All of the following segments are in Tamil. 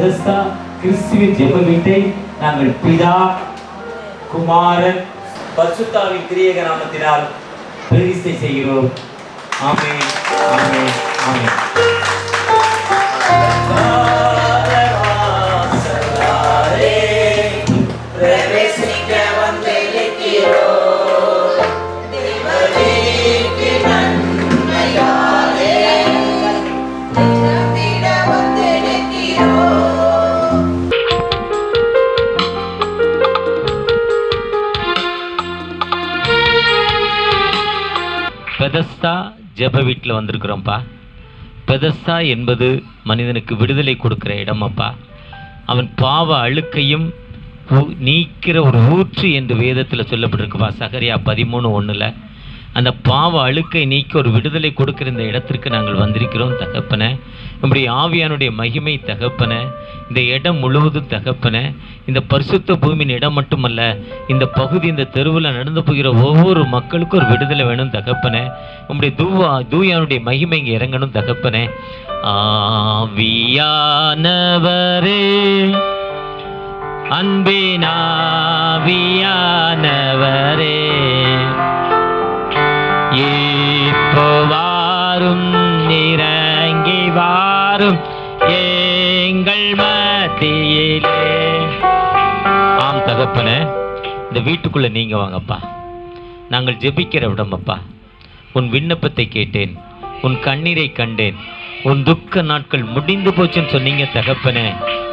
பெதஸ்தா கிறிஸ்துவின் ஜெப வீட்டை நாங்கள் பிதா, குமாரன், பரிசுத்தாவின் திரியேக நாமத்தினால் பிரதிஷ்டை செய்கிறோம். ஆமென், ஆமென், ஆமென். பெதஸ்தா ஜெப வீட்டில் வந்திருக்கிறோம்ப்பா. பெதஸ்தா என்பது மனிதனுக்கு விடுதலை கொடுக்குற இடமப்பா. அவன் பாவ அழுக்கையும் நீக்கிற ஒரு ஊற்று என்று வேதத்தில் சொல்லப்பட்டிருக்குப்பா. சகரியா 13:1 அந்த பாவ அழுக்கை நீக்கி ஒரு விடுதலை கொடுக்கிற இந்த இடத்திற்கு நாங்கள் வந்திருக்கிறோம் தகப்பனே. நம்முடைய ஆவியானுடைய மகிமை தகப்பனே, இந்த இடம் முழுவதும் தகப்பனே, இந்த பரிசுத்த பூமியின் இடம் மட்டுமல்ல, இந்த பகுதி, இந்த தெருவில் நடந்து போகிற ஒவ்வொரு மக்களுக்கும் ஒரு விடுதலை வேணும் தகப்பனே. நம்முடைய தூயானுடைய மகிமை இங்கே இறங்கணும் தகப்பனே. ஆவியானவரே, அன்பினாவியானவரே, இப்போ வாரும், இறங்கி வாரும் எங்கள் மத்தியிலே. ஆம் தகப்பனே, இந்த வீட்டுக்குள்ள நீங்க வாங்கப்பா. நாங்கள் ஜெபிக்கிற விடமப்பா. உன் விண்ணப்பத்தை கேட்டேன், உன் கண்ணீரை கண்டேன், உன் துக்க நாட்கள் முடிந்து போச்சுன்னு சொன்னீங்க தகப்பனே.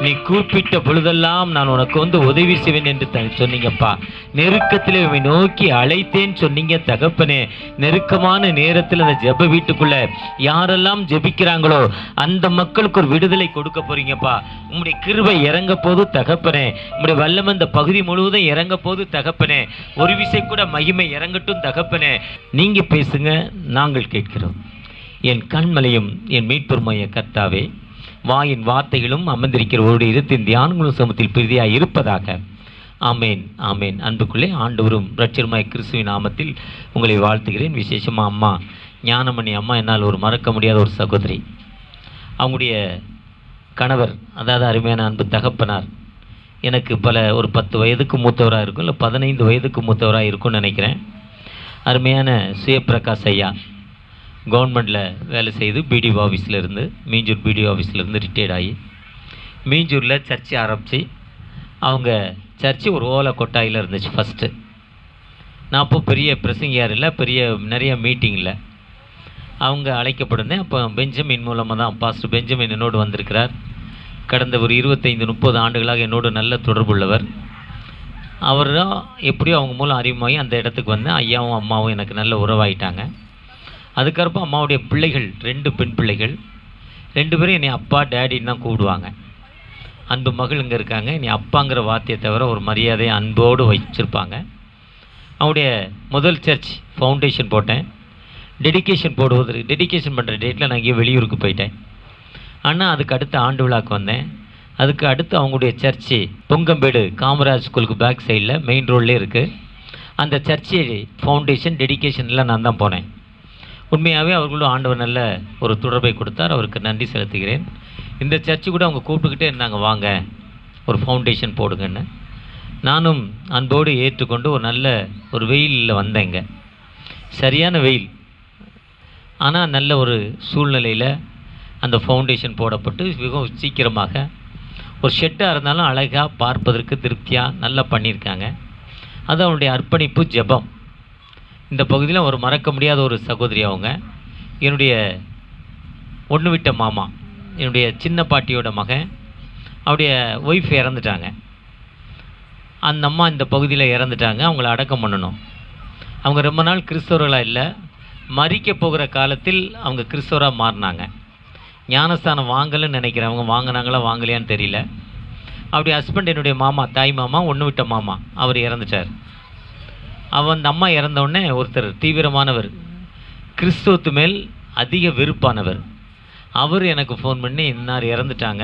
நீ கூப்பிட்ட பொழுதெல்லாம் நான் உனக்கு உதவி செய்வேன் என்று சொன்னீங்கப்பா. நெருக்கத்தில் உன்னை நோக்கி அழைத்தேன் சொன்னீங்க தகப்பனே. நெருக்கமான நேரத்தில் அந்த ஜெப வீட்டுக்குள்ள யாரெல்லாம் ஜெபிக்கிறாங்களோ அந்த மக்களுக்கு ஒரு விடுதலை கொடுக்க போறீங்கப்பா. உங்களுடைய கிருபை இறங்க போது தகப்பனே. உங்களுடைய வல்லமை இந்த பகுதி முழுவதும் இறங்க போது தகப்பனே. ஒரு விசை கூட மகிமை இறங்கட்டும் தகப்பனே. நீங்க பேசுங்க, நாங்கள் கேட்கிறோம். என் கண்மலையும் என் மீட்பெருமைய கர்த்தாவே, வாயின் வார்த்தைகளும் அமர்ந்திருக்கிற ஒரு இடத்தின் தியானங்களும் சமூகத்தில் பிரதியாய் இருப்பதாக. ஆமேன், ஆமேன். அன்புக்குள்ளே ஆண்டவரும் இரட்சகருமாய் கிறிஸ்துவின் நாமத்தில் உங்களை வாழ்த்துகிறேன். விசேஷமாக அம்மா ஞானமணி அம்மா என்னால் ஒரு மறக்க முடியாத ஒரு சகோதரி. அவங்களுடைய கணவர், அதாவது அருமையான அன்பு தகப்பனார், எனக்கு ஒரு 10 வயதுக்கு மூத்தவராக இருக்கும், இல்லை 15 வயதுக்கு மூத்தவராக இருக்கும்னு நினைக்கிறேன். அருமையான சுயப்பிரகாஷ் ஐயா கவர்மெண்ட்டில் வேலை செய்து பிடிஓ ஆஃபீஸில் இருந்து, மீஞ்சூர் பிடிஓ ஆஃபீஸில் இருந்து ரிட்டையர்ட் ஆகி மீஞ்சூரில் சர்ச்சு ஆரம்பித்து, அவங்க சர்ச்சு ஒரு ஓலை கொட்டாயில் இருந்துச்சு ஃபஸ்ட்டு. நான் அப்போ பெரிய பிரசங்கியார் இல்லை, நிறைய மீட்டிங்கில் அவங்க அழைக்கப்படுந்தேன். அப்போ பெஞ்சமின் மூலமாக தான், பாஸ்டர் பெஞ்சமின் என்னோடு வந்திருக்கிறார். கடந்த ஒரு 25-30 ஆண்டுகளாக என்னோடு நல்ல தொடர்புள்ளவர். அவர் தான் எப்படியோ அவங்க மூலம் அறிமுகமாகி அந்த இடத்துக்கு வந்தேன். ஐயாவும் அம்மாவும் எனக்கு நல்ல உறவாயிட்டாங்க. அதுக்கப்புறம் அம்மாவுடைய பிள்ளைகள் 2 பெண் பிள்ளைகள், 2 பேரும் என்னை அப்பா டேடின்னு தான் கூப்பிடுவாங்க. அன்பு மகள் இங்கே இருக்காங்க. என்னை அப்பாங்கிற வார்த்தையை தவிர ஒரு மரியாதையை அன்போடு வச்சிருப்பாங்க. அவங்களுடைய முதல் சர்ச் ஃபவுண்டேஷன் போட்டேன். டெடிக்கேஷன் பண்ணுற டேட்டில் நான் இங்கே வெளியூருக்கு போயிட்டேன். ஆனால் அதுக்கு அடுத்த ஆண்டு விழாவுக்கு வந்தேன். அதுக்கு அடுத்து அவங்களுடைய சர்ச்சு பொங்கம்பேடு காமராஜ் ஸ்கூலுக்கு பேக் சைடில் மெயின் ரோட்லேயே இருக்குது. அந்த சர்ச்சு ஃபவுண்டேஷன் டெடிக்கேஷனில் நான் தான் போனேன். உண்மையாகவே அவர்களும் ஆண்டவர் நல்ல ஒரு தொடர்பை கொடுத்தார். அவருக்கு நன்றி செலுத்துகிறேன். இந்த சர்ச்சு கூட அவங்க கூப்பிட்டுக்கிட்டே இருந்தாங்க, வாங்க ஒரு ஃபவுண்டேஷன் போடுங்கன்னு. நானும் அன்போடு ஏற்றுக்கொண்டு ஒரு வெயிலில் வந்தேங்க. சரியான வெயில், ஆனால் நல்ல ஒரு சூழ்நிலையில் அந்த ஃபவுண்டேஷன் போடப்பட்டு மிகவும் சீக்கிரமாக ஒரு ஷெட்டாக இருந்தாலும் அழகாக பார்ப்பதற்கு திருப்தியாக நல்லா பண்ணியிருக்காங்க. அது அவனுடைய அர்ப்பணிப்பு ஜெபம். இந்த பகுதியில் ஒரு மறக்க முடியாத ஒரு சகோதரி அவங்க. என்னுடைய ஒன்று விட்ட மாமா, என்னுடைய சின்ன பாட்டியோட மகன், அவருடைய ஒய்ஃப் இறந்துட்டாங்க. அந்த அம்மா இந்த பகுதியில் இறந்துட்டாங்க. அவங்கள அடக்கம் பண்ணணும். அவங்க ரொம்ப நாள் கிறிஸ்தவர்களாக இல்லை, மறிக்க போகிற காலத்தில் அவங்க கிறிஸ்தவராக மாறினாங்க. ஞானஸ்தானம் வாங்கலைன்னு நினைக்கிறவங்க, வாங்கினாங்களா வாங்கலையான்னு தெரியல. அவருடைய ஹஸ்பண்ட் என்னுடைய மாமா, தாய் மாமா, ஒன்று விட்ட மாமா, அவர் இறந்துட்டார். அந்த அம்மா இறந்தவுடனே ஒருத்தர் தீவிரமானவர், கிறிஸ்துவத்து மேல் அதிக வெறுப்பானவர், அவர் எனக்கு ஃபோன் பண்ணி, இன்னார் இறந்துட்டாங்க,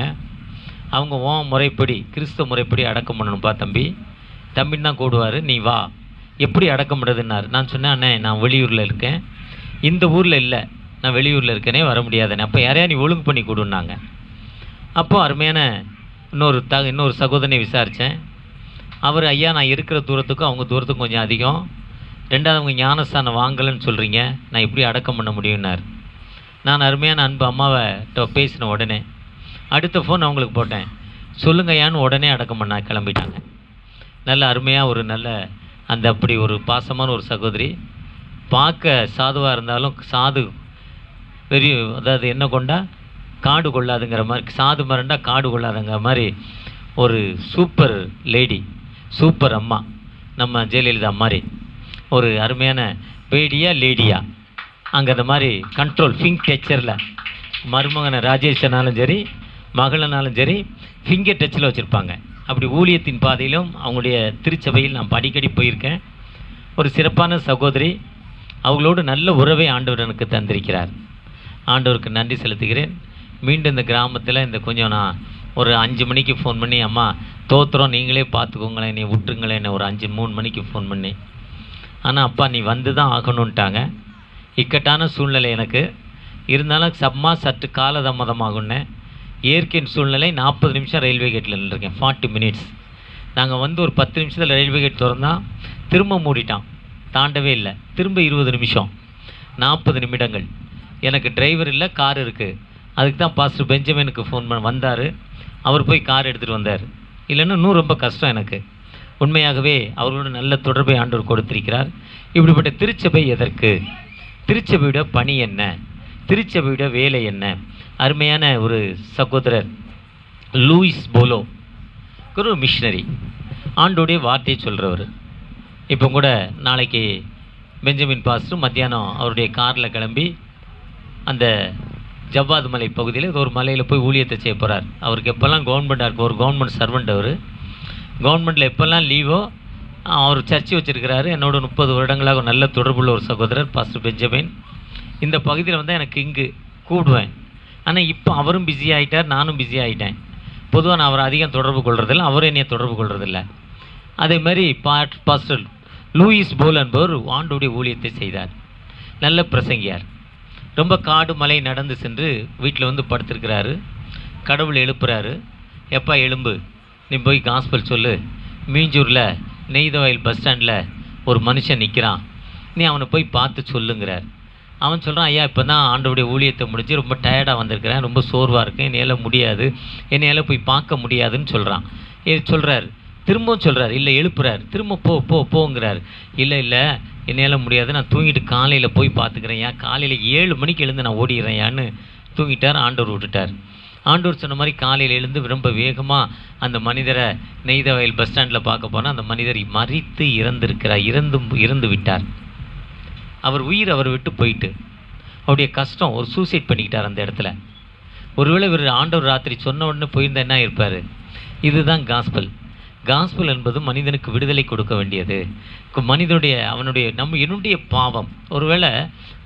அவங்க முறைப்படி கிறிஸ்துவ முறைப்படி அடக்கம் பண்ணணும்ப்பா தம்பின்னு தான் கூடுவார், நீ வா, எப்படி அடக்கம் பண்ணுறதுன்னார். நான் சொன்னேன், அண்ணே நான் வெளியூரில் இருக்கேன், இந்த ஊரில் இல்லை, நான் வெளியூரில் இருக்கேனே, வர முடியாதுண்ணே. அப்போ யாரையா நீ ஒழுங்கு பண்ணி கொடுன்னாங்க. அப்போது அருமையான இன்னொரு சகோதரனை விசாரித்தேன். அவர் ஐயா நான் இருக்கிற தூரத்துக்கும் அவங்க தூரத்துக்கும் கொஞ்சம் அதிகம், ரெண்டாவது அவங்க ஞானஸ்தானம் வாங்கலைன்னு சொல்கிறீங்க, நான் எப்படி அடக்கம் பண்ண முடியும்னார். நான் அருமையான அன்பு அம்மாவை பேசின உடனே அடுத்த ஃபோன் அவங்களுக்கு போட்டேன், சொல்லுங்க ஐயான்னு உடனே அடக்கம் பண்ண கிளம்பிட்டாங்க. நல்ல அருமையாக ஒரு நல்ல அந்த அப்படி ஒரு பாசமான ஒரு சகோதரி, பார்க்க சாதுவாக இருந்தாலும் சாது பெரிய, அதாவது என்ன கொண்டா காடு கொள்ளாதுங்கிற மாதிரி, சாது மரண்டா காடு கொள்ளாதுங்கிற மாதிரி ஒரு சூப்பர் லேடி, சூப்பர் அம்மா, நம்ம ஜெயலலிதா மாதிரி ஒரு அருமையான பேடியா லேடியா, அங்கே அந்த மாதிரி கண்ட்ரோல் ஃபிங் டச்சரில் மருமகனை ராஜேஷனாலும் சரி மகளனாலும் சரி ஃபிங்கர் டச்சில் வச்சுருப்பாங்க. அப்படி ஊழியத்தின் பாதையிலும் அவங்களுடைய திருச்சபையில் நான் அடிக்கடி போயிருக்கேன். ஒரு சிறப்பான சகோதரி, அவங்களோடு நல்ல உறவை ஆண்டவர் எனக்கு தந்திருக்கிறார். ஆண்டவருக்கு நன்றி செலுத்துகிறேன். மீண்டும் இந்த கிராமத்தில் இந்த கொஞ்சம் நான் ஒரு 5 மணிக்கு ஃபோன் பண்ணி, அம்மா தோத்துறோம் நீங்களே பார்த்துக்கோங்களேன், நீ விட்டுருங்களேன், என்ன ஒரு 3 மணிக்கு ஃபோன் பண்ணி, ஆனால் அப்பா நீ வந்து தான் ஆகணுன்ட்டாங்க. இக்கட்டான சூழ்நிலை எனக்கு இருந்தாலும் சற்று காலதாமதமாகுன்னே. இயற்கையின் சூழ்நிலை 40 நிமிஷம் ரயில்வே கேட்டில் நின்றுருக்கேன், 40 மினிட்ஸ். நாங்கள் வந்து ஒரு 10 நிமிஷத்தில் ரயில்வே கேட் திறந்தால் திரும்ப மூடிட்டான், தாண்டவே இல்லை. திரும்ப 20 நிமிஷம், 40 நிமிடங்கள். எனக்கு டிரைவர் இல்லை, கார் இருக்குது. அதுக்கு தான் பாஸ்டர் பெஞ்சமினுக்கு ஃபோன் பண்ண வந்தார், அவர் போய் கார் எடுத்துகிட்டு வந்தார். இல்லைன்னா இன்னும் ரொம்ப கஷ்டம் எனக்கு. உண்மையாகவே அவர்களோட நல்ல தொடர்பை ஆண்டவர் கொடுத்திருக்கிறார். இப்படிப்பட்ட திருச்சபை எதற்கு, திருச்சபையோட பணி என்ன, திருச்சபையோட வேலை என்ன? அருமையான ஒரு சகோதரர் லூயிஸ் போலோ, ஒரு மிஷினரி, ஆண்டோடைய வார்த்தையை சொல்கிறவர். இப்போ கூட நாளைக்கு பெஞ்சமின் பாஸ்டர் மத்தியானம் அவருடைய காரில் கிளம்பி அந்த ஜவ்வாது மலை பகுதியில் ஒரு மலையில் போய் ஊழியத்தை செய்ய போகிறார். அவருக்கு எப்போல்லாம் கவர்மெண்ட்டாக இருக்கும், ஒரு கவர்மெண்ட் சர்வெண்ட் அவர். கவர்மெண்ட்டில் எப்போல்லாம் லீவோ அவர் சர்ச்சை வச்சுருக்கிறாரு. என்னோட 30 வருடங்களாக நல்ல தொடர்புள்ள ஒரு சகோதரர் பாஸ்டர் பெஞ்சமின். இந்த பகுதியில் வந்து எனக்கு இங்கு கூடுவேன். ஆனால் இப்போ அவரும் பிஸி ஆகிட்டார், நானும் பிஸி ஆகிட்டேன். பொதுவாக நான் அவரை அதிகம் தொடர்பு கொள்றதில்லை, அவரும் என்னையை தொடர்பு கொள்றதில்லை. அதே மாதிரி பாஸ்டர் லூயிஸ் போல் என்பவர் ஆண்டோடைய ஊழியத்தை செய்தார். நல்ல பிரசங்கியார். ரொம்ப காடு மலை நடந்து சென்று வீட்டில் வந்து படுத்திருக்கிறாரு. கடவுள் எழுப்புறாரு, எப்பா எலும்பு, நீ போய் காஸ்பல் சொல்லு, மீஞ்சூரில் நெய்தவயல் பஸ் ஸ்டாண்டில் ஒரு மனுஷன் நிற்கிறான், நீ அவனை போய் பார்த்து சொல்லுங்கிறார். அவன் சொல்கிறான், ஐயா இப்போ தான் ஆண்டோடைய ஊழியத்தை முடிஞ்சு ரொம்ப டயர்டாக வந்திருக்கிறேன், ரொம்ப சோர்வாக இருக்கேன், என்னையால் முடியாது, என்னையால் போய் பார்க்க முடியாதுன்னு சொல்கிறான். சொல்கிறார், திரும்பவும் சொல்கிறார், இல்லை எழுப்புறார், திரும்ப போங்கிறார். இல்லை என்னையால் முடியாது, நான் தூங்கிட்டு காலையில் போய் பார்த்துக்கிறேன், காலையில் 7 மணிக்கு எழுந்து நான் ஓடிடுறேன் தூங்கிட்டார். ஆண்டவர் விட்டுட்டார். ஆண்டவர் சொன்ன மாதிரி காலையில் எழுந்து ரொம்ப வேகமாக அந்த மனிதரை நெய்தவயல் பஸ் ஸ்டாண்டில் பார்க்க போனால் அந்த மனிதர் மரித்து இறந்திருக்கிறார், இறந்து விட்டார். அவர் உயிர் அவரை விட்டு போயிட்டு அவருடைய கஷ்டம், ஒரு சூசைட் பண்ணிக்கிட்டார் அந்த இடத்துல. ஒருவேளை இவர் ஆண்டவர் ராத்திரி சொன்ன உடனே போயிருந்தா என்ன இருப்பார்? இதுதான் காஸ்பல். காஸ்பல் என்பது மனிதனுக்கு விடுதலை கொடுக்க வேண்டியது. என்னுடைய பாவம். ஒருவேளை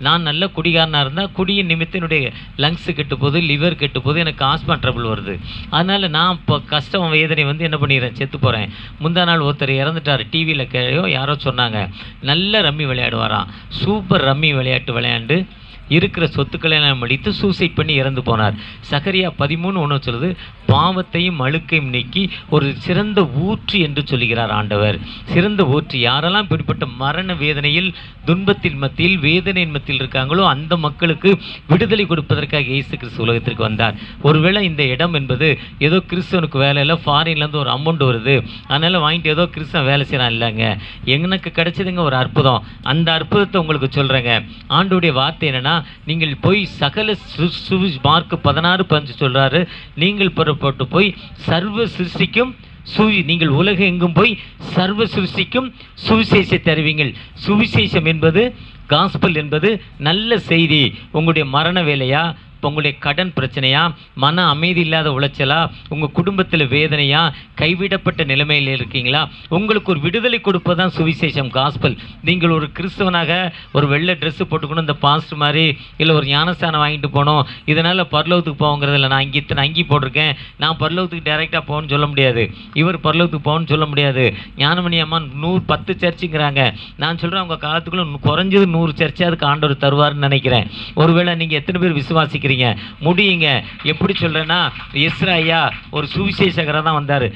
நான் நல்ல குடிகாரனாக இருந்தால் குடியின் நிமித்தம் என்னுடைய லங்ஸு கெட்டு போகுது, லிவர் கெட்டு போகுது, எனக்கு ஆஸ்மா ட்ரபிள் வருது. அதனால் நான் இப்போ கஷ்டம் வேதனை வந்து என்ன பண்ணிடுறேன், செத்து போகிறேன். முந்தா நாள் ஒருத்தர் இறந்துட்டார், டிவியில் யாரோ சொன்னாங்க, நல்ல ரம்மி விளையாடுவாராம். சூப்பர் ரம்மி விளையாண்டு இருக்கிற சொத்துக்களை எல்லாம் அடித்து சூசைட் பண்ணி இறந்து போனார். சகரியா 13:1 சொல்லுது, பாவத்தையும் அழுக்கையும் நீக்கி ஒரு சிறந்த ஊற்று என்று சொல்லுகிறார் ஆண்டவர். சிறந்த ஊற்று. யாரெல்லாம் இப்படிப்பட்ட மரண வேதனையில், துன்பத்தின் மத்தியில், வேதனையின் மத்தியில் இருக்காங்களோ அந்த மக்களுக்கு விடுதலை கொடுப்பதற்காக இயேசு கிறிஸ்து உலகத்திற்கு வந்தார். ஒருவேளை இந்த இடம் என்பது ஏதோ கிறிஸ்தவனுக்கு வேலை இல்லை, ஃபாரின்லேருந்து ஒரு அமௌண்ட் வருது அதனால் வாங்கிட்டு ஏதோ கிறிஸ்தவன் வேலை செய்கிறான் இல்லைங்க. எனக்கு கிடைச்சதுங்க ஒரு அற்புதம். அந்த அற்புதத்தை உங்களுக்கு சொல்கிறேங்க. ஆண்டோடைய வார்த்தை என்னென்னா, நீங்கள் போய் சகல மார்க் 16:15 சொல்றாரு, நீங்கள் புறப்பட்டு போய் சர்வ சிருஷ்டிக்கும் நீங்கள் உலகம் எங்கும் போய் சர்வ சிருஷ்டிக்கும் சுவிசேஷத்தை அறிவிங்கள். சுவிசேஷம் என்பது, காஸ்பல் என்பது நல்ல செய்தி. உங்களுடைய மரண வேலையா, உங்களுடைய கடன் பிரச்சனையா, மன அமைதி இல்லாத உளைச்சலா, உங்கள் குடும்பத்தில் வேதனையா, கைவிடப்பட்ட நிலைமையில் இருக்கீங்களா, உங்களுக்கு ஒரு விடுதலை கொடுப்பதான் சுவிசேஷம், காஸ்பல். நீங்கள் ஒரு கிறிஸ்தவனாக ஒரு வெள்ளை ட்ரெஸ்ஸு போட்டுக்கணும், இந்த பாஸ்ட் மாதிரி, இல்லை ஒரு ஞானஸ்தானம் வாங்கிட்டு போகணும், இதனால் பரலோகத்துக்கு போங்கிறதில்ல. நான் இங்கே இத்தனை அங்கி போட்டிருக்கேன், நான் பரலோகத்துக்கு டைரெக்டாக போகணும்னு சொல்ல முடியாது, இவர் பரலோகத்துக்கு போகணும்னு சொல்ல முடியாது. ஞானமணி அம்மா 10 சர்ச்சுங்கிறாங்க. நான் சொல்கிறேன், உங்கள் காலத்துக்குள்ளே குறைஞ்சது 100 சர்ச்சு அதுக்கு ஆண்டவர் தருவார்னு நினைக்கிறேன். ஒருவேளை நீங்கள் எத்தனை பேர் விசுவாசிக்கிறீங்க? இருக்கிறீங்க, முடியுங்க. எப்படி சொல்கிறேன்னா, எஸ்ரா ஐயா ஒரு சுவிசேஷகராக தான் வந்தார்.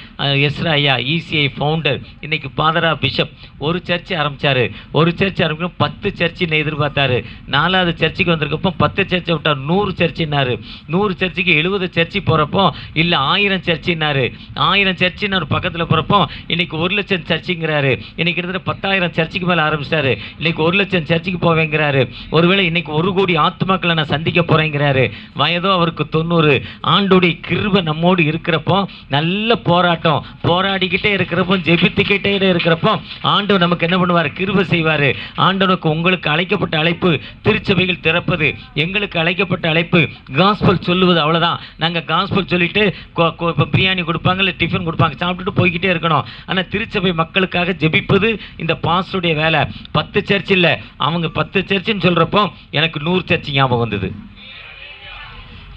எஸ்ரா ஐயா ECI ஃபவுண்டர், இன்னைக்கு பாதரா பிஷப். ஒரு சர்ச்சு ஆரம்பித்தார். ஒரு சர்ச் ஆரம்பிக்கும் 10 சர்ச்சுன்னு எதிர்பார்த்தாரு. 4வது சர்ச்சுக்கு வந்திருக்கப்போ 10 சர்ச்சை விட்டார். 100 சர்ச்சுன்னாரு. 100 சர்ச்சுக்கு 70 சர்ச்சு போகிறப்போ இல்லை 1000 சர்ச்சுன்னாரு. 1000 சர்ச்சுன்னு பக்கத்தில் போகிறப்போ இன்னைக்கு 1,00,000 சர்ச்சுங்கிறாரு. இன்னைக்கு கிட்டத்தட்ட 10,000 சர்ச்சுக்கு மேலே ஆரம்பிச்சிட்டாரு. இன்னைக்கு 1,00,000 சர்ச்சுக்கு போவேங்கிறாரு. ஒருவேளை இன்னைக்கு 1 கோடி ஆத்துமாக்களை நான் சந்திக்க போறேங்கிறாரு. வயதோ அவருக்கு 90. ஆண்டோடைய கிருபை நம்மோடு இருக்கிறப்போ நல்ல போராட்டம், போராடிக்கிட்டே இருக்கிறப்போ, ஜெபித்துக்கிட்டே இருக்கிறப்போ ஆண்டவர் நமக்கு என்ன பண்ணுவார்? கிருபை செய்வார். ஆண்டவனுக்கு உங்களுக்கு அழைக்கப்பட்ட அழைப்பு திருச்சபைகள் திறப்பது, எங்களுக்கு அழைக்கப்பட்ட அழைப்பு காஸ்பல் சொல்லுவது. அவ்வளோதான். நாங்கள் காஸ்பல் சொல்லிட்டு இப்போ பிரியாணி கொடுப்பாங்க, இல்லை டிஃபன் கொடுப்பாங்க, சாப்பிட்டுட்டு போய்கிட்டே இருக்கணும். ஆனால் திருச்சபை மக்களுக்காக ஜெபிப்பது இந்த பாஸ்டருடைய வேலை. 10 சர்ச் இல்லை, அவங்க 10 சர்ச்சுன்னு சொல்கிறப்போ எனக்கு 100 சர்ச்சு ஞாபகம் வந்தது.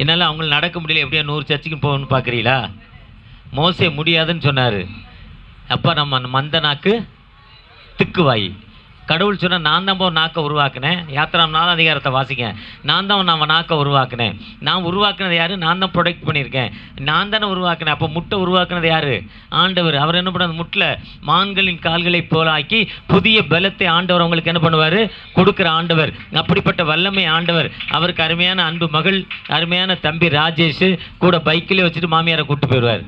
என்னால் அவங்களுக்கு நடக்க முடியல, எப்படியா 100 சர்ச்சுக்கு போகணும்னு பார்க்குறீங்களா? மோசே முடியாதுன்னு சொன்னார். அப்போ நம்ம மந்த நாக்கு திக்குவாயி. கடவுள் சொன்னால் நான் தான் போய் நாக்கை உருவாக்கினேன். யாத்திராம் 4 அதிகாரத்தை வாசிங்க. நான் தான் நம்ம நாக்கை உருவாக்கினேன். நான் உருவாக்குனது யார்? நான் தான் ப்ரொடெக்ட் பண்ணியிருக்கேன். நான் தானே உருவாக்கினேன். அப்போ முட்டை உருவாக்குனது யார்? ஆண்டவர். அவர் என்ன பண்ண முட்டில் மான்களின் கால்களை போல ஆக்கி புதிய பலத்தை ஆண்டவர் அவங்களுக்கு என்ன பண்ணுவார்? கொடுக்குற ஆண்டவர். அப்படிப்பட்ட வல்லமை ஆண்டவர். அவருக்கு அருமையான அன்பு மகள், அருமையான தம்பி ராஜேஷ் கூட பைக்கிலே வச்சுட்டு மாமியாரை கூப்பிட்டு போயிடுவார்.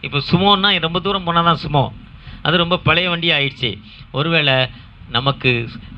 இப்போ சுமோன்னா ரொம்ப தூரம் போனால் தான் சுமோ, அது ரொம்ப பழைய வண்டி ஆயிடுச்சு. ஒருவேளை நமக்கு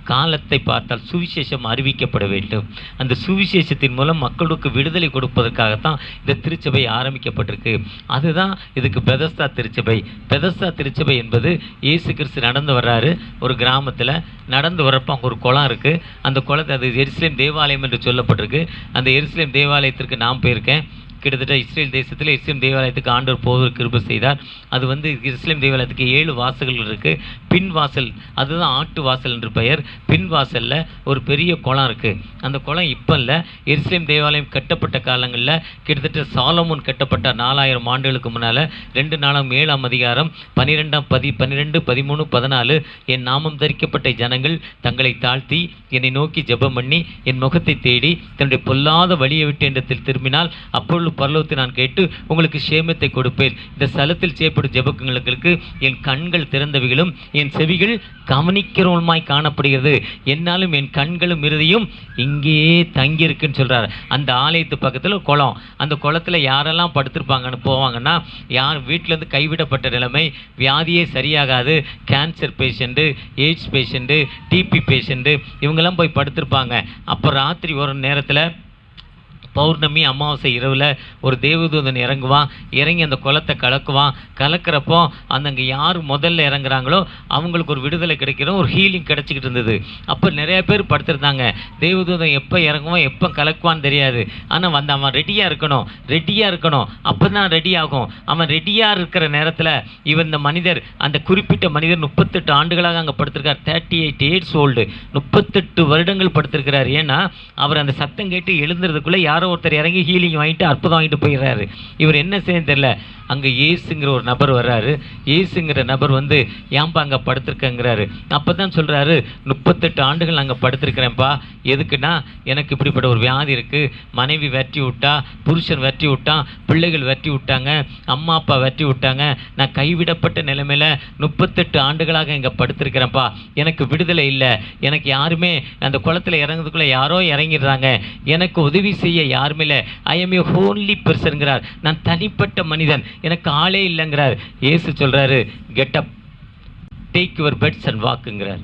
காலத்தை பார்த்தால் சுவிசேஷம் அறிவிக்கப்பட வேண்டும். அந்த சுவிசேஷத்தின் மூலம் மக்களுக்கு விடுதலை கொடுப்பதற்காகத்தான் இந்த திருச்சபை ஆரம்பிக்கப்பட்டிருக்கு. அதுதான் இதுக்கு பெதஸ்தா திருச்சபை. பெதஸ்தா திருச்சபை என்பது இயேசு கிறிஸ்து நடந்து வர்றாரு. ஒரு கிராமத்தில் நடந்து வர்றப்போ அங்கே ஒரு குளம் இருக்குது. அந்த குளத்தை, அது எருசலேம் தேவாலயம் என்று சொல்லப்பட்டிருக்கு. அந்த எருசலேம் தேவாலயத்திற்கு நான் போயிருக்கேன். கிட்டத்தட்ட இஸ்ரேல் தேசத்தில் இஸ்ரேல் தேவாலயத்துக்கு ஆண்டவர் போது கிருபை செய்தார். அது வந்து இஸ்ரேல் தேவாலயத்துக்கு 7 வாசல்கள் இருக்குது. பின் வாசல், அதுதான் ஆட்டு வாசல் என்று பெயர். பின் வாசலில் ஒரு பெரிய குளம் இருக்குது. அந்த குளம் இப்போ இல்லை, இஸ்ரேல் தேவாலயம் கட்டப்பட்ட காலங்களில் கிட்டத்தட்ட சாலமோன் கட்டப்பட்ட 4000 ஆண்டுகளுக்கு முன்னால் 2 நாளாம் 7ஆம் அதிகாரம் 12, 13, 14 என் நாமம் தரிக்கப்பட்ட ஜனங்கள் தங்களை தாழ்த்தி என்னை நோக்கி ஜெபம் பண்ணி என் முகத்தை தேடி தன்னுடைய பொல்லாத வழியை விட்டு இடத்தில் திரும்பினால் அப்பொழுது பரலோகத்தை நான் கேட்டு உங்களுக்கு சேமத்தை கொடுப்பேன். இந்த ஸ்தலத்தில் செய்யப்படும் ஜெபங்களுக்கு என் கண்கள் திறந்தவைகளும் என் செவிகள் கவனிக்கிறவனுமாய் காணப்படுகிறது. என்னாலும் என் கண்களும் இருதையும் இங்கே தங்கியிருக்குன்னு சொல்றாரு. அந்த ஆலயத்து பக்கத்தில் குளம். அந்த குளத்தில் யாரெல்லாம் படுத்திருப்பாங்கன்னு போவாங்கன்னா, யார் வீட்டிலேருந்து கைவிடப்பட்ட நிலைமை, வியாதியே சரியாகாது, cancer patient, AIDS patient, TB patient, இவங்கெல்லாம் போய் படுத்திருப்பாங்க. அப்போ ராத்திரி ஒரு நேரத்தில் பௌர்ணமி அமாவாசை இரவில் ஒரு தேவதூதன் இறங்குவான். இறங்கி அந்த குளத்தை கலக்குவான். கலக்கிறப்போ அங்கே யார் முதல்ல இறங்குறாங்களோ அவங்களுக்கு ஒரு விடுதலை கிடைக்கிறோம், ஒரு ஹீலிங் கிடச்சிக்கிட்டு இருந்தது. அப்போ நிறைய பேர் படுத்திருந்தாங்க. தேவதூதன் எப்போ இறங்குவான், எப்போ கலக்குவான்னு தெரியாது. ஆனால் அவன் ரெடியாக இருக்கணும். அப்போ தான் ரெடி ஆகும். அவன் ரெடியாக இருக்கிற நேரத்தில் இவன் இந்த மனிதர், அந்த குறிப்பிட்ட மனிதர் 38 ஆண்டுகளாக அங்கே படுத்திருக்கார். 38 years old, 38 வருடங்கள் படுத்திருக்கிறார். ஏன்னா அவர் அந்த சத்தம் கேட்டு எழுந்துறதுக்குள்ளே யாரோ ஒருத்தர் இறங்கி ஹீலிங் வாங்கிட்டு அற்புதம் வாங்கிட்டு போயிடுறாரு. இவர் என்ன செய்ய தெரியல. அங்கே இயேசுங்கிற ஒரு நபர் வர்றாரு. இயேசுங்கிற நபர் வந்து ஏன்பா அங்கே படுத்திருக்கங்கிறாரு. அப்போ தான் சொல்கிறாரு, 38 ஆண்டுகள் அங்கே படுத்திருக்கிறேன்ப்பா. எதுக்குன்னா எனக்கு இப்படிப்பட்ட ஒரு வியாதி இருக்குது. மனைவி வெட்டி விட்டா, புருஷன் வெட்டி விட்டான், பிள்ளைகள் வெட்டி விட்டாங்க, அம்மா அப்பா வெட்டி விட்டாங்க. நான் கைவிடப்பட்ட நிலைமையில் 38 ஆண்டுகளாக இங்கே படுத்திருக்கிறேன்ப்பா. எனக்கு விடுதலை இல்லை. எனக்கு யாருமே அந்த குளத்தில் இறங்குறதுக்குள்ளே யாரோ இறங்கிடுறாங்க. எனக்கு உதவி செய்ய யாருமே இல்லை. ஐ எம் ஏ ஹோன்லி பர்சன்கிறார். நான் தனிப்பட்ட மனிதன், எனக்கு ஆளே இல்லைங்கிறார். இயேசு சொல்றாரு, get up, take your beds and வாக்குங்கிறார்.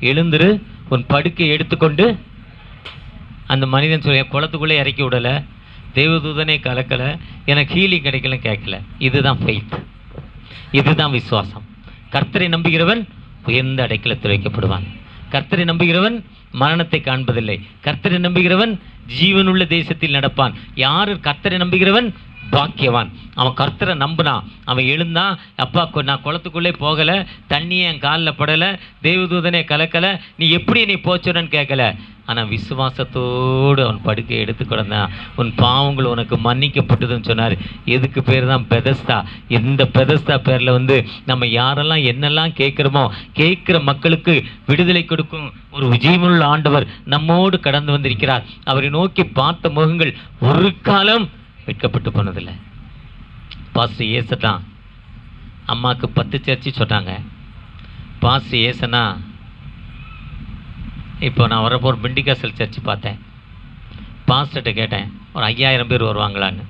எழுந்துரு, உன் படுக்கை எடுத்துக்கொண்டு. அந்த மனிதன் சொல்ல, குளத்துக்குள்ளே இறக்கி விடலை, தேவதூதனே கலக்கலை, எனக்கு ஹீலிங் கிடைக்கல கேட்கல. இதுதான் ஃபெய்த், இதுதான் விசுவாசம். கர்த்தரை நம்புகிறவன் உயர்ந்த அடைக்கலத்தில் வைக்கப்படுவான். கர்த்தரை நம்புகிறவன் மரணத்தை காண்பதில்லை. கர்த்தரை நம்புகிறவன் ஜீவனுள்ள தேசத்தில் நடப்பான். யார் கர்த்தரை நம்புகிறவன் பாக்கியவான். அவன் கர்த்தரை நம்பினான், அவன் எழுந்தான். அப்பா நான் குளத்துக்குள்ளே போகலை, தண்ணியே என் காலில் படலை, தேவதூதனே கலக்கலை, நீ எப்படி நீ போச்சுன்னு கேட்கல. ஆனால் விசுவாசத்தோடு அவன் படுக்கையை எடுத்து கிடந்தான். உன் பாவங்கள் உனக்கு மன்னிக்கப்பட்டதுன்னு சொன்னார். எதுக்கு பேர் தான் பெதஸ்தா. இந்த பெதஸ்தா பேரில் நம்ம யாரெல்லாம் என்னெல்லாம் கேட்குறோமோ, கேட்குற மக்களுக்கு விடுதலை கொடுக்கும் ஒரு விஜயமுள்ள ஆண்டவர் நம்மோடு கடந்து வந்திருக்கிறார். அவரை நோக்கி பார்த்த முகங்கள் ஒரு காலம் வெட்கப்பட்டு போனதில்லை. பாஸ்டர் ஏசதான் அம்மாவுக்கு 10 சர்ச்சு சொன்னாங்க. பாஸ்டர் ஏசனா இப்போ நான் வரப்போ ஒரு பெண்டிகாசல் சர்ச்சு பார்த்தேன். பாஸ்டர்கிட்ட கேட்டேன் ஒரு 5000 பேர் வருவாங்களான்னு.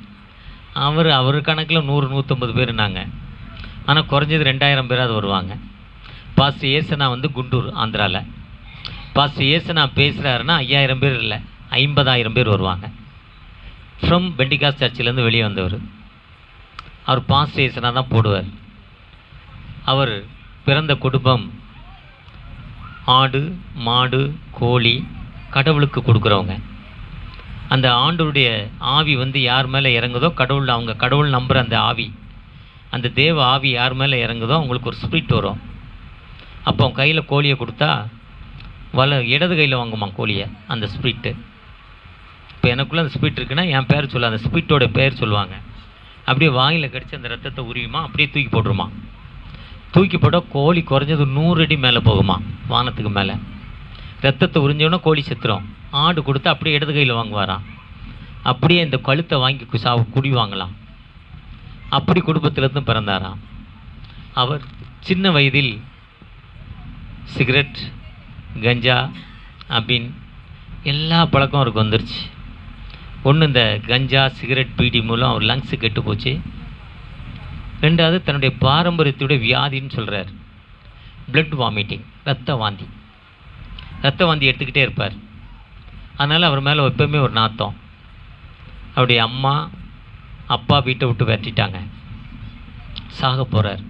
அவர் கணக்கில் 100-150 பேருனாங்க. ஆனால் குறைஞ்சது 2000 பேராது வருவாங்க. பாஸ்டர் ஏசனா குண்டூர் ஆந்திராவில். பாஸ்டர் ஏசனா பேசுகிறாருன்னா 5000 பேர் இல்லை, 50000 பேர் வருவாங்க. ஃப்ரம் பெண்டிகாஸ் சர்ச்சிலேருந்து வெளியே வந்தவர். அவர் பாஸ்டர் ஏசனா தான் போடுவார். அவர் பிறந்த குடும்பம் ஆடு மாடு கோழி கடவுளுக்கு கொடுக்குறவங்க. அந்த ஆண்டவருடைய ஆவி யார் மேலே இறங்குதோ, அவங்க கடவுள் நம்புகிற அந்த ஆவி, அந்த தேவ ஆவி யார் மேலே இறங்குதோ அவங்களுக்கு ஒரு ஸ்பிரிட் வரும். அப்போ அவங்க கையில் கோழியை கொடுத்தா இடது கையில் வாங்குமா கோழியை அந்த ஸ்பிரிட்டு. இப்போ எனக்குள்ளே அந்த ஸ்பிரிட் இருக்குன்னா என் பேர் சொல்ல, அந்த ஸ்பிரிட்டோட பேர் சொல்லுவாங்க. அப்படியே வாயில் கடிச்சு அந்த ரத்தத்தை உரியுமா, அப்படியே தூக்கி போட்டுருமா. தூக்கி போட்டால் கோழி குறைஞ்சது 100 அடி மேலே போகுமா, வானத்துக்கு மேலே. ரத்தத்தை உறிஞ்சோன்னா கோழி செத்துரும். ஆடு கொடுத்து அப்படியே இடது கையில் வாங்குவாராம். அப்படியே இந்த கழுத்தை வாங்கி குடி வாங்கலாம். அப்படி குடும்பத்திலேருந்து பிறந்தாராம். அவர் சின்ன வயதில் சிகரெட் கஞ்சா அபின் எல்லா பழக்கம் அவருக்கு வந்துருச்சு. ஒன்று இந்த கஞ்சா சிகரெட் பீடி மூலம் அவர் லங்ஸு கெட்டு போச்சு. ரெண்டாவது தன்னுடைய பாரம்பரியத்துடைய வியாதின்னு சொல்கிறார், பிளட் வாமிட்டிங், ரத்த வாந்தி எடுத்துக்கிட்டே இருப்பார். அதனால் அவர் மேலே எப்போவுமே ஒரு நாத்தம். அவருடைய அம்மா அப்பா வீட்டை விட்டு விரட்டிட்டாங்க. சாக போகிறார்.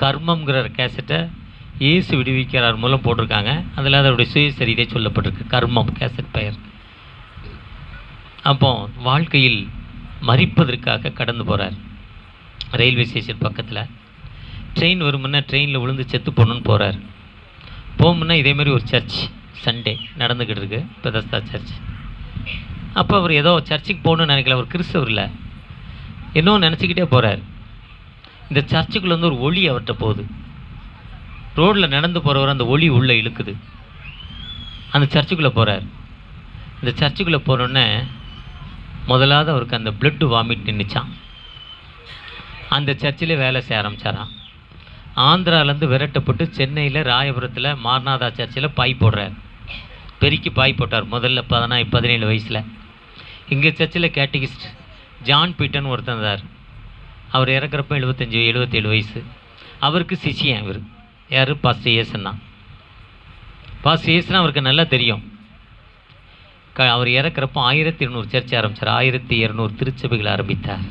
கர்மம்ங்கிற கேசட்டை இயேசு விடுவிக்கிறார் மூலம் போட்டிருக்காங்க. அதில் அதனுடைய சுயசரிதை சொல்லப்பட்டிருக்கு, கர்மம் கேசட் பெயர். அப்போ வாழ்க்கையில் மரிப்பதற்காக கடந்து போகிறார். ரயில்வே ஸ்டேஷன் பக்கத்தில் ட்ரெயின் வருமுன்னா ட்ரெயினில் விழுந்து செத்து போகணுன்னு போகிறார். போகுமுன்னா இதேமாரி ஒரு சர்ச் சண்டே நடந்துக்கிட்டு இருக்கு, பெதஸ்தா சர்ச். அப்போ அவர் ஏதோ சர்ச்சுக்கு போகணுன்னு நினைக்கல, அவர் கிறிஸ்தவர் இல்லை, இன்னும் நினச்சிக்கிட்டே போகிறார். இந்த சர்ச்சுக்குள்ளே ஒரு ஒளி அவர்கிட்ட போகுது. ரோட்டில் நடந்து போகிறவர் அந்த ஒளி உள்ளே இழுக்குது. அந்த சர்ச்சுக்குள்ளே போகிறார். இந்த சர்ச்சுக்குள்ளே போனோடனே முதலாவது அவருக்கு அந்த பிளட் வாமிட் நின்றுச்சான். அந்த சர்ச்சில் வேலை செய்ய ஆரம்பித்தாராம். ஆந்திராவிலேருந்து விரட்டப்பட்டு சென்னையில் ராயபுரத்தில் மார்நாதா சர்ச்சில் பாய் போடுறார். பெருக்கி பாய் போட்டார் முதல்ல 17 வயசில். இங்கே சர்ச்சில் கேட்டகிஸ்ட் ஜான் பீட்டர்னு ஒருத்தர் இருந்தார். அவர் இறக்குறப்ப 75-77 வயசு. அவருக்கு சிஷியன் இவர் யார், பாஸ்டர் ஏசன்னா. பாஸ்டர் ஏசன்னா அவருக்கு நல்லா தெரியும். அவர் இறக்குறப்போ 1200 சர்ச் ஆரம்பித்தார். 1200 திருச்சபைகள் ஆரம்பித்தார்.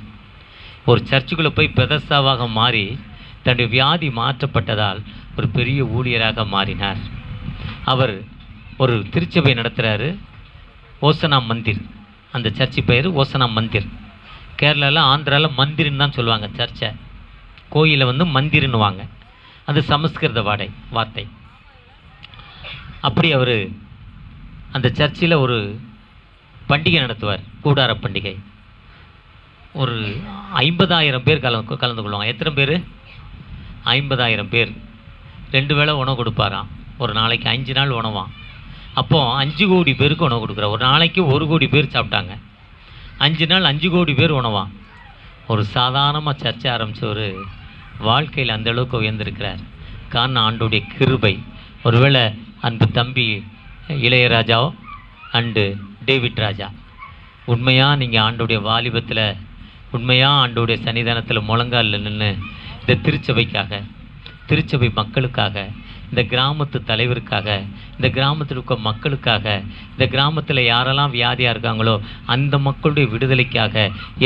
ஒரு சர்ச்சுக்குள்ளே போய் பெதஸ்தாவாக மாறி தன்னுடைய வியாதி மாற்றப்பட்டதால் ஒரு பெரிய ஊழியராக மாறினார். அவர் ஒரு திருச்சபை நடத்துகிறாரு, ஓசனா மந்திர். அந்த சர்ச்சு பெயர் ஓசனா மந்திர். கேரளாவில் ஆந்திராவில் மந்திர்னு தான் சொல்லுவாங்க சர்ச்சை. கோயிலை மந்திர்னுவாங்க, அது சமஸ்கிருத வார்த்தை. அப்படி அவர் அந்த சர்ச்சில் ஒரு பண்டிகை நடத்துவார், கூடார பண்டிகை. ஒரு 50,000 பேர் கலந்து கொள்வாங்க. எத்தனை பேர்? 50,000 பேர். 2 வேளை உணவு கொடுப்பாராம். ஒரு நாளைக்கு 5 நாள் உணவாம். அப்போது 5 கோடி பேருக்கு உணவு கொடுக்குறார். ஒரு நாளைக்கு 1 கோடி பேர் சாப்பிட்டாங்க. 5 நாள் 5 கோடி பேர் உணவாம். ஒரு சாதாரணமாக சர்ச்சை ஆரம்பித்தவர் வாழ்க்கையில் அந்தளவுக்கு உயர்ந்திருக்கிறார். காரணம் ஆண்டோடைய கிருபை. ஒருவேளை அன்பு தம்பி இளையராஜா அண்டு டேவிட் ராஜா, உண்மையாக நீங்கள் ஆண்டோடைய வாலிபத்தில் உண்மையாக ஆண்டோடைய சன்னிதானத்தில் முழங்காலில் நின்று இந்த திருச்சபைக்காக, திருச்சபை மக்களுக்காக, இந்த கிராமத்து தலைவருக்காக, இந்த கிராமத்தில் இருக்க மக்களுக்காக, இந்த கிராமத்தில் யாரெல்லாம் வியாதியாக இருக்காங்களோ அந்த மக்களுடைய விடுதலைக்காக,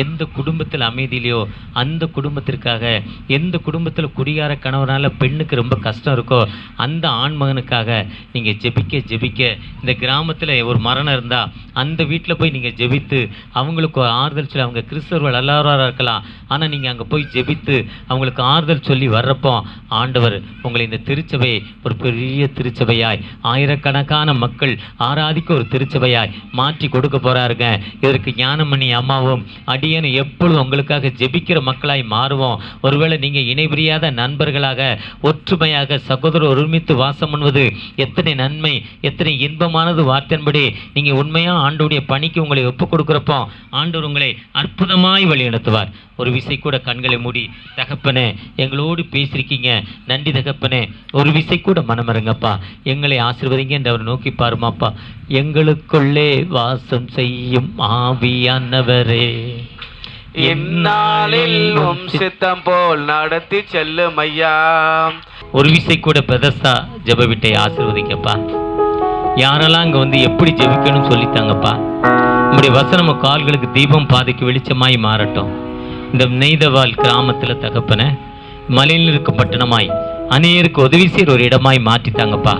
எந்த குடும்பத்தில் அமைதியிலையோ அந்த குடும்பத்திற்காக, எந்த குடும்பத்தில் குடிகார கணவனால் பெண்ணுக்கு ரொம்ப கஷ்டம் இருக்கோ அந்த ஆண்மகனுக்காக நீங்கள் ஜெபிக்க ஜெபிக்க, இந்த கிராமத்தில் ஒரு மரணம் இருந்தால் அந்த வீட்டில் போய் நீங்கள் ஜெபித்து அவங்களுக்கு ஆறுதல் சொல்லி, அவங்க கிறிஸ்தவர்கள் எல்லாராக இருக்கலாம், ஆனால் நீங்கள் அங்கே போய் ஜெபித்து அவங்களுக்கு ஆறுதல் சொல்லி வர்றப்போ ஆண்டவர் உங்களை இந்த திருச்சபையை ஒரு பெரிய திருச்சபையாய், ஆயிரக்கணக்கான மக்கள் ஆராதிக்க ஒரு திருச்சபையாய் மாற்றி கொடுக்க போறாருங்க. இதற்கு ஞானமணி அம்மாவும் அடியனும் எப்பொழுதும் உங்களுக்காக ஜெபிக்கிற மக்களாய் மாறுவோம். ஒருவேளை நீங்க இணைபிரியாத நண்பர்களாக, ஒற்றுமையாக, சகோதரர் ஒருமித்து வாசம் பண்ணுவது எத்தனை நன்மை, எத்தனை இன்பமானது. வார்த்தையின்படி நீங்க உண்மையா ஆண்டவருடைய பணிக்கு உங்களை ஒப்புக் கொடுக்கிறப்போ ஆண்டவர் உங்களை அற்புதமாய் வழி நடத்துவார். ஒரு விசை கூட கண்களை மூடி, தகப்பனே எங்களோடு பேசியிருக்கீங்க, நன்றி தகப்பனே, ஒரு விசை கூட மனமருங்கப்பா, எங்களை ஆசீர்வதிங்க என்று அவர் நோக்கி பாருமாப்பா. எங்களுக்குள்ளே வாசம் செய்யும் ஆவியானவரே, இந்நாளில் உம் சித்தம் போல் நடத்தி செல்லும் ஐயா. ஒரு விசை கூட பெதஸ்தா ஜெப வீட்டை ஆசீர்வதிங்கப்பா. யாரெல்லாம் அங்கே வந்து எப்படி ஜெபிக்கணும்னு சொல்லித்தாங்கப்பா. உங்களுடைய வசனம் கால்களுக்கு தீபம், பாதைக்கு வெளிச்சமாய் மாறட்டும். இந்த நெய்தவால் கிராமத்தில் தகப்பன மலையில் இருக்க பட்டணமாய் அநேருக்கு உதவி செய்கிற ஒரு இடமாய் மாற்றித்தாங்கப்பா.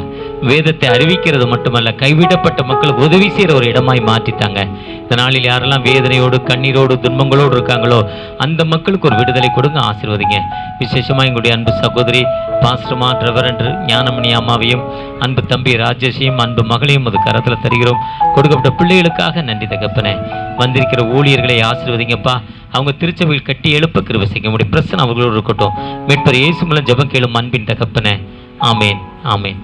வேதத்தை அறிவிக்கிறது மட்டுமல்ல, கைவிடப்பட்ட மக்களுக்கு உதவி செய்கிற ஒரு இடமாய் மாற்றித்தாங்க. இந்த நாளில் யாரெல்லாம் வேதனையோடு, கண்ணீரோடு, துன்பங்களோடு இருக்காங்களோ அந்த மக்களுக்கு ஒரு விடுதலை கொடுங்க, ஆசீர்வதிங்க. விசேஷமாக எங்களுடைய அன்பு சகோதரி பாஸ்டர்மா ரெவரண்ட் ஞானமணி அம்மாவையும், அன்பு தம்பி ராஜேஷையும், அன்பு மகளையும் அது கரத்தில் தருகிறோம். கொடுக்கப்பட்ட பிள்ளைகளுக்காக நன்றி தகப்பனே. வந்திருக்கிற ஊழியர்களை ஆசீர்வதிங்கப்பா. அவங்க திருச்சபையில் கட்டி எழுப்ப கிருபை செய்ய முடியும். பிரச்சனை அவர்களோடு இருக்கட்டும். மீட்பர் இயேசு மூலம் ஜெபம் கேளும் அன்பின் தகப்பனே. ஆமேன், ஆமேன்.